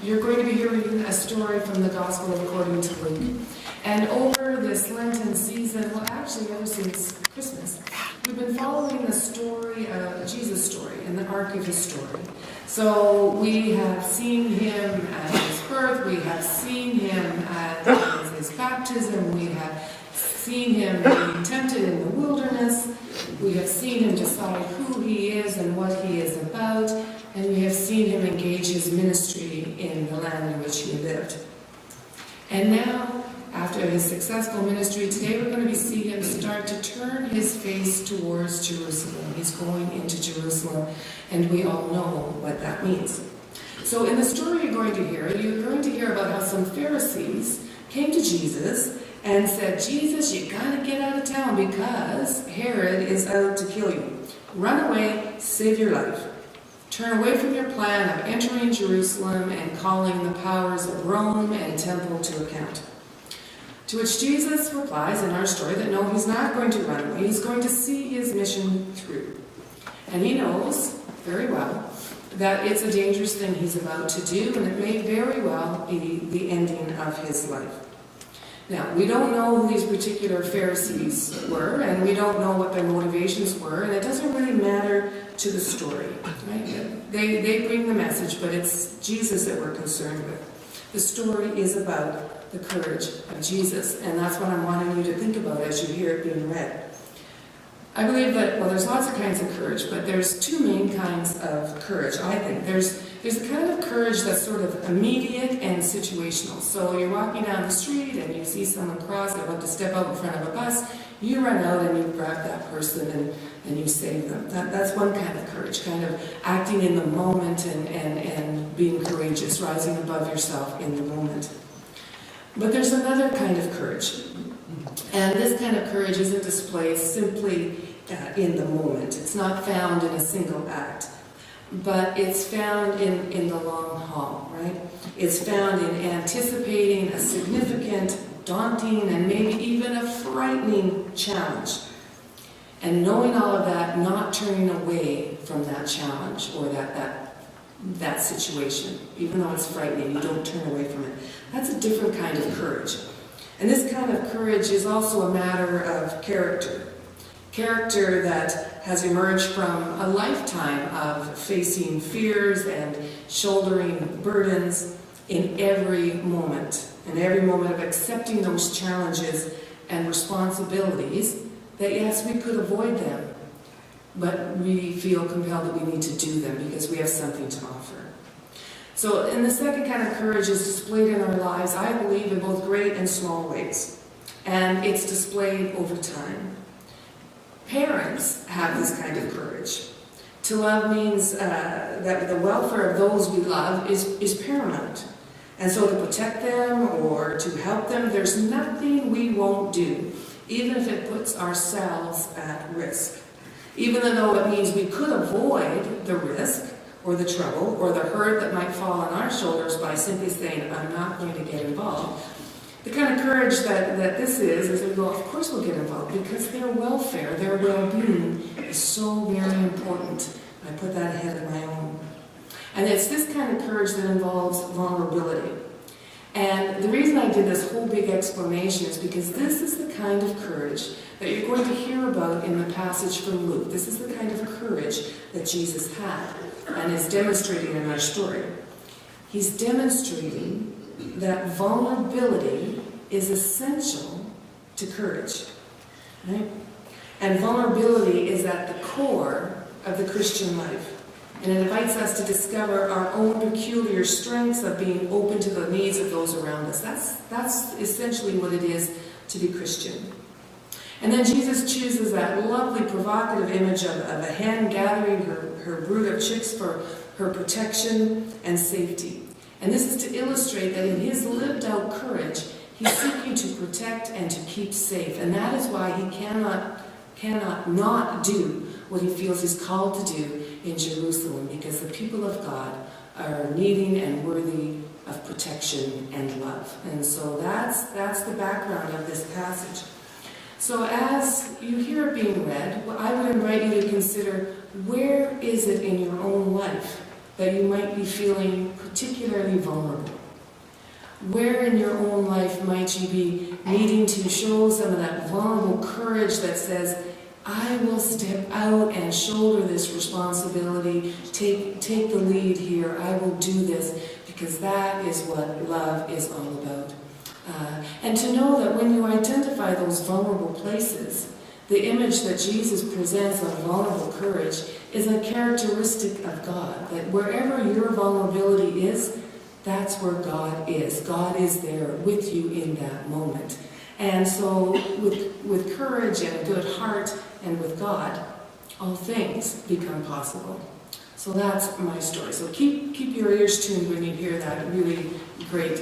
You're going to be hearing a story from the Gospel according to Luke. And over this Lenten season, well actually ever since Christmas, we've been following the story of Jesus' story and the arc of his story. So we have seen him at his birth, we have seen him at his baptism, we have seen him being tempted in the wilderness, we have seen him decide who he is and what he is about, and we have seen him engage his ministry in the land in which he lived. And now, after his successful ministry, today we're going to see him start to turn his face towards Jerusalem. He's going into Jerusalem, and we all know what that means. So in the story you're going to hear about how some Pharisees came to Jesus and said, Jesus, you gotta get out of town because Herod is out to kill you. Run away, save your life. Turn away from your plan of entering Jerusalem and calling the powers of Rome and temple to account. To which Jesus replies in our story that no, he's not going to run away. He's going to see his mission through. And he knows very well that it's a dangerous thing he's about to do, and it may very well be the ending of his life. Now, we don't know who these particular Pharisees were, and we don't know what their motivations were, and it doesn't really matter to the story. Right? They bring the message, but it's Jesus that we're concerned with. The story is about the courage of Jesus, and that's what I'm wanting you to think about as you hear it being read. I believe that, well, there's lots of kinds of courage, but there's two main kinds of courage, I think. There's a kind of courage that's sort of immediate and situational. So you're walking down the street and you see someone cross, they're about to step out in front of a bus, you run out and you grab that person and you save them. That's one kind of courage, kind of acting in the moment and being courageous, rising above yourself in the moment. But there's another kind of courage. And this kind of courage isn't displayed simply in the moment. It's not found in a single act. But it's found in the long haul, right? It's found in anticipating a significant, daunting, and maybe even a frightening challenge. And knowing all of that, not turning away from that challenge or that situation. Even though it's frightening, you don't turn away from it. That's a different kind of courage. And this kind of courage is also a matter of character. Character that has emerged from a lifetime of facing fears and shouldering burdens in every moment of accepting those challenges and responsibilities that yes, we could avoid them, but we feel compelled that we need to do them because we have something to offer. So, and the second kind of courage is displayed in our lives, I believe, in both great and small ways. And it's displayed over time. Parents have this kind of courage. To love means that the welfare of those we love is paramount. And so to protect them or to help them, there's nothing we won't do, even if it puts ourselves at risk. Even though it means we could avoid the risk, or the trouble, or the hurt that might fall on our shoulders by simply saying, I'm not going to get involved. The kind of courage that this is that we go, of course we'll get involved, because their welfare, their well-being is so very important. I put that ahead of my own. And it's this kind of courage that involves vulnerability. And the reason I did this whole big explanation is because this is the kind of courage that you're going to hear about in the passage from Luke. This is the kind of courage that Jesus had and is demonstrating in our story. He's demonstrating that vulnerability is essential to courage, right? And vulnerability is at the core of the Christian life. And it invites us to discover our own peculiar strengths of being open to the needs of those around us. That's essentially what it is to be Christian. And then Jesus chooses that lovely provocative image of a hen gathering her brood of chicks for her protection and safety. And this is to illustrate that in his lived out courage, he's seeking to protect and to keep safe. And that is why he cannot not do what he feels he's called to do in Jerusalem, because the people of God are needing and worthy of protection and love. And so that's the background of this passage. So as you hear it being read, I would invite you to consider, where is it in your own life that you might be feeling particularly vulnerable? Where in your own life might you be needing to show some of that vulnerable courage that says, I will step out and shoulder this responsibility, take the lead here, I will do this, because that is what love is all about. And to know that when you identify those vulnerable places, the image that Jesus presents of vulnerable courage is a characteristic of God, that wherever your vulnerability is, that's where God is. God is there with you in that moment. And so with courage and a good heart and with God, all things become possible. So that's my story. So keep your ears tuned when you hear that really great